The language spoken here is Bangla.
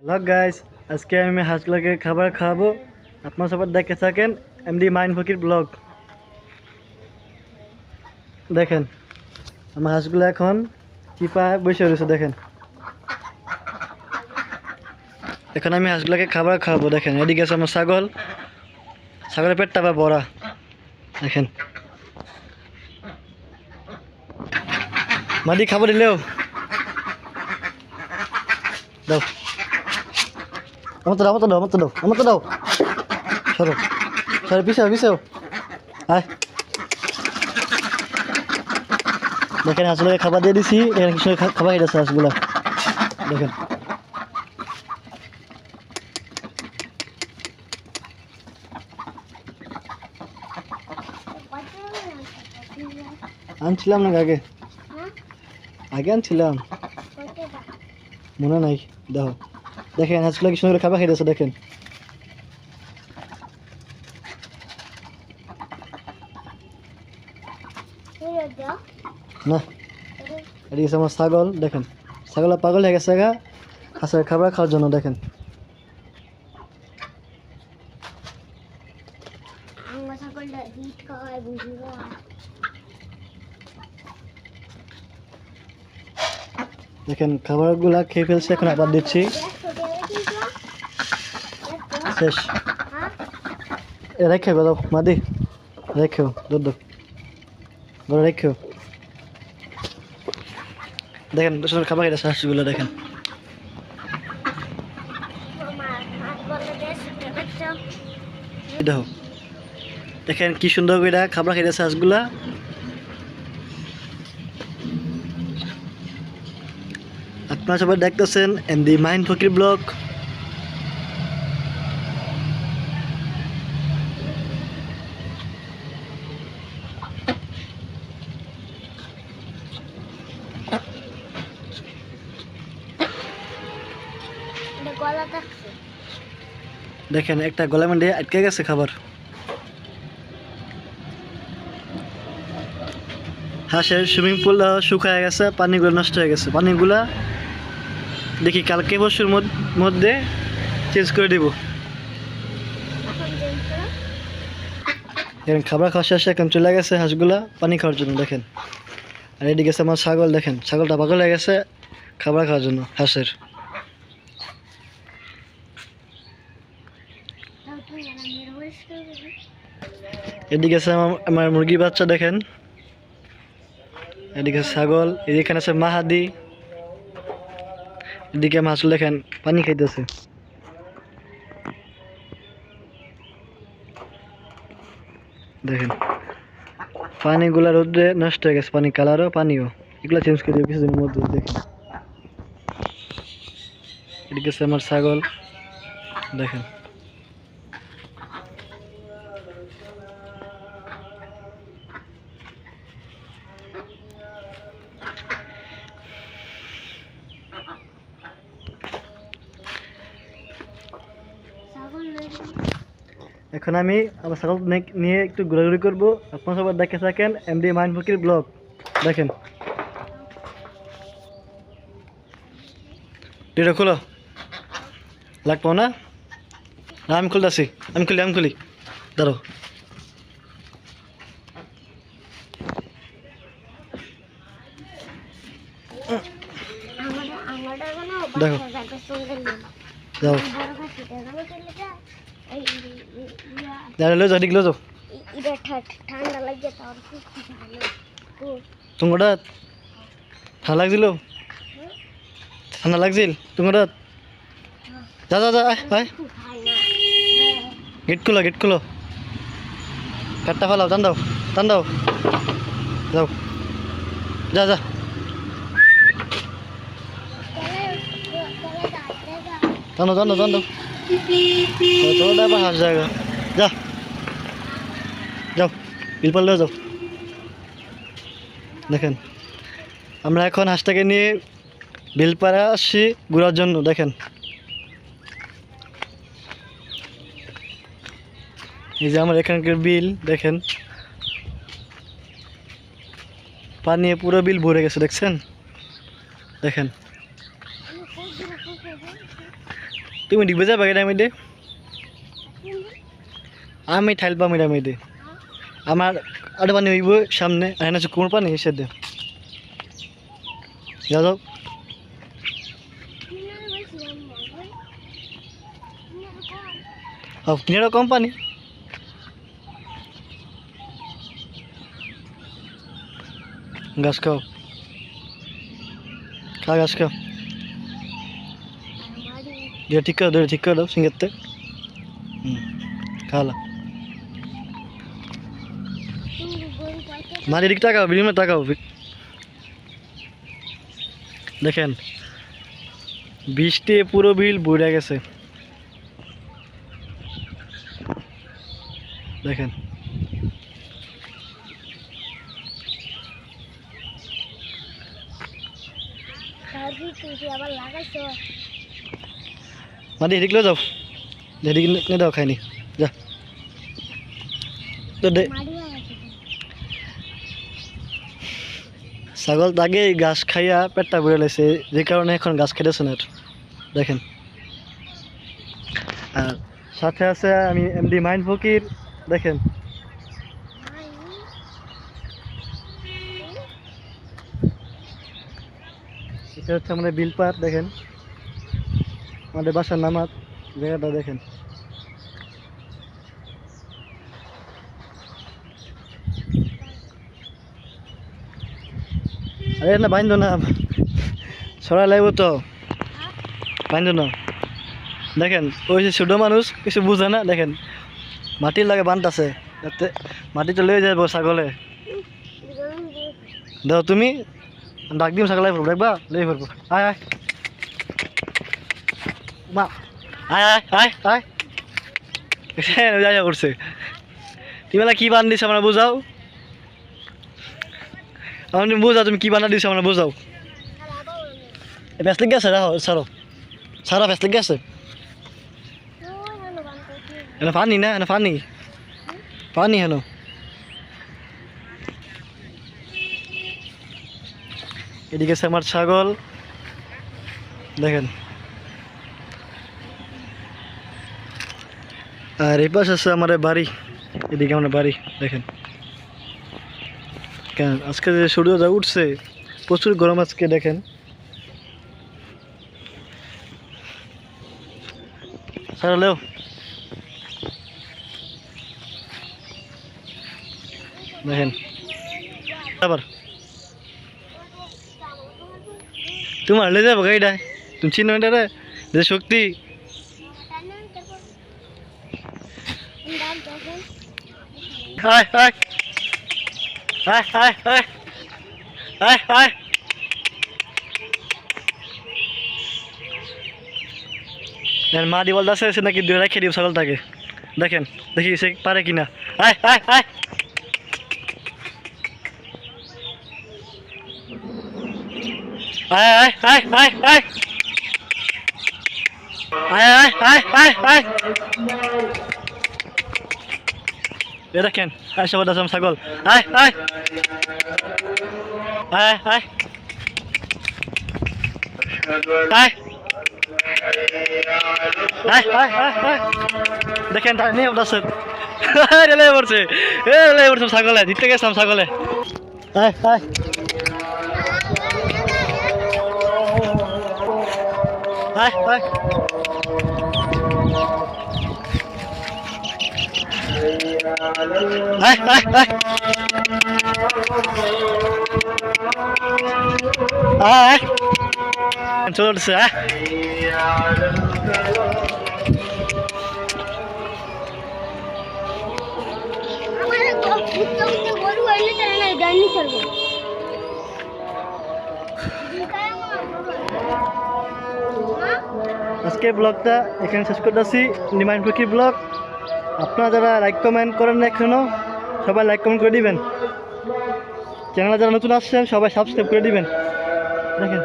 হ্যালো গাইস, আজকে আমি হাঁসগুলোকে খাবার খাওয়াবো। আপনারা সবাই দেখে থাকেন এমডি মাইন্ড ফকির ব্লগ। দেখেন আমার হাঁসগুলো এখন চিপায় বসে রয়েছে। দেখেন এখন আমি হাঁসগুলোকে খাবার খাওয়াবো। দেখেন এদিকে আছে আমার ছাগল, ছাগলের পেটটা আবার ভরা। দেখেন মাদি খাবার দিলেও দাও, আমার তো দাও, আমার তো দাও, আমার তো দাও, আমার তো দাও। সরো সরো, পিছাও পিছাও। আয় দেখেন হাঁসগুলোকে খাবার দিয়ে দিছি। দেখেন কিছু খাবার খেয়েছে হাঁসগুলো। দেখেন আনছিলাম না আগে, আগে আনছিলাম, মনে নাই। দেখো দেখেন হাঁসগুলো কি সুন্দর খাবার খেয়েছে। দেখেন না, এদিকে আমার ছাগল। দেখেন ছাগল পাগল হয়ে গেছে গা হাঁসের খাবার খাওয়ার জন্য। দেখেন দেখেন খাবারগুলা খেয়ে ফেলছে, এখন আবার দিচ্ছি। শেষ রেখে দাও মাদি, রেখেও দুধ দাও, ঘরে রেখেও। দেখেন সুন্দর খাবার খেয়েছে হাঁসগুলো। দেখেন দেখো দেখেন কি সুন্দর করে খাবার খেয়েছে হাঁসগুলা। আপনারা সবাই দেখতেছেন এমডি মাইন্ড ফকির ব্লগ। দেখেন একটা গলা মধ্যে আটকে গেছে খাবার। হাঁসের সুইমিং পুল শুকায় গেছে, পানিগুলো নষ্ট হয়ে গেছে। পানিগুলা দেখি কালকে পরশুর মধ্যে চেঞ্জ করে দিব। দেখেন খাবার খাওয়া শেষে এখন চলে গেছে হাঁসগুলা পানি খাওয়ার জন্য। দেখেন আর এদিকে গেছে আমার ছাগল। দেখেন ছাগলটা পাগল হয়ে গেছে খাবার খাওয়ার জন্য হাঁসের। এদিকে আছে আমার মুরগির বাচ্চা। দেখেন এদিকে ছাগল, এখানে আছে মাহাদি, এদিকে মাছ। দেখেন পানি খাইতেছে। দেখেন পানিগুলা রোদ্রে নষ্ট হয়ে গেছে, পানি কালারও পানিও এগুলো চেঞ্জ করে দেবো কিছুদিনের মধ্যে। দেখেন এদিকে আছে আমার ছাগল। দেখেন এখন আমি আমার ছাগল নিয়ে একটু ঘোরাঘুরি করবো। আপনারা সবাই দেখে থাকেন এমডি মাইন্ড ফকির ব্লগ। দেখেন এটা খোলো, লাগবো না? আমি খুলতেছি, আমি খুলি দাঁড়ো। দেখো যাও লো যাও, দিক লো যাও। তোমার ঠান্ডা লাগছিল, ঠান্ডা লাগছিল তোমার? যা যা যা আয়, গেট খুলো, কাঠটা ফেলাও, টান দাও যাও, যা যা টানো তোর আবার হাঁস জায়গা। যা যাও বিলপাল যাও। দেখেন আমরা এখন হাঁসটাকে নিয়ে বিলপাড়া আসছি ঘোরার জন্য। দেখেন এই যে আমার এখানকার বিল। দেখেন পানি পুরো বিল ভরে গেছে। দেখছেন দেখেন তুমি ডিবে যাবে এটা মেয়েদে আমি ঠাইল পাম এটা মেয়েদে আমার আরো পানি হইব সামনে আর না কোন পানি এসে দে যাও কিনারা কম পানি ঘাস খাও খা ঘাস খাও দিয়ে ঠিক করে দাও সিঙ্গারতে খাওয়ালা মাটির দিকে তাকাও বিলিমে তাকাও দেখেন বৃষ্টি পুরো বিল বুড়ে গেছে দেখেন মাটি এদিক লো যাও এদিক নিয়ে দাও খাইনি যা তো ছাগল আগে ঘাস খাইয়া পেটটা ভরে লেছে যে কারণে এখন ঘাস খাইতেছে না দেখেন আর সাথে আছে আমি এমডি মাইন ফকির দেখেন এটা হচ্ছে আমাদের বিলপার দেখেন আমাদের বাসার নামাজ জায়গাটা দেখেন আরে না বাইন্ধ না সরাই লাগবো তো বাইন্ধ না দেখেন ওই যে ছোটো মানুষ কিছু বুঝে না দেখেন মাটির লাগে বান্ধ আছে যাতে মাটিতে লয়ে যাবো ছাগলে দাও তুমি ডাক দিম ছাগল পড়বো দেখবা লই পড়বো আয় আয় মা আয় আয় আয় আয় যাই উঠছে তুমি কি বান দিছ আমরা বুঝাও আমি বুঝাও তুমি কি বানা দিছ আমরা বুঝাও ফেসলিক গেছে রাখো সারো সারা ফেসলিক গেছে এনে পানি না এনে পানি পানি হেন এদিকে আছে আমার ছাগল দেখেন আর এই পাশে আছে আমার বাড়ি এদিকে আমার বাড়ি দেখেন কেন আজকে যে সূর্য যা উঠছে প্রচুর গরম আজকে দেখেন ছাড়লেও দেখেন আবার তোমার লে যাবো গাড়িটা তুমি চিনো এটা রে যে শক্তি হাই হাই হাই হাই হাই হাই হাই মা দি বলতে আছে নাকি দুই রেখে দিব ছাগলটাকে দেখেন দেখি সে পারে কিনা আয় আয় আয় আয় আয় আয় আয় আয় আয় আয় আয় আয় আয় এ দেখেন আয় সবাই দাম ছাগল আয় আয় আয় আয় আয় দেখেন তাই নেই বলছে রেলে পড়ছে রেলে পড়ছে ছাগলে দিতে গেছিলাম ছাগলে আয় আয় আয় আয় আয় আয় আয় আয় চলছে আজকে ব্লগটা এখানে শেষ করতেছি নিমাইন ফকির ব্লগ আপনারা যারা লাইক কমেন্ট করেন না এখনো সবাই লাইক কমেন্ট করে দিবেন চ্যানেলে যারা নতুন আসছেন সবাই সাবস্ক্রাইব করে দিবেন দেখেন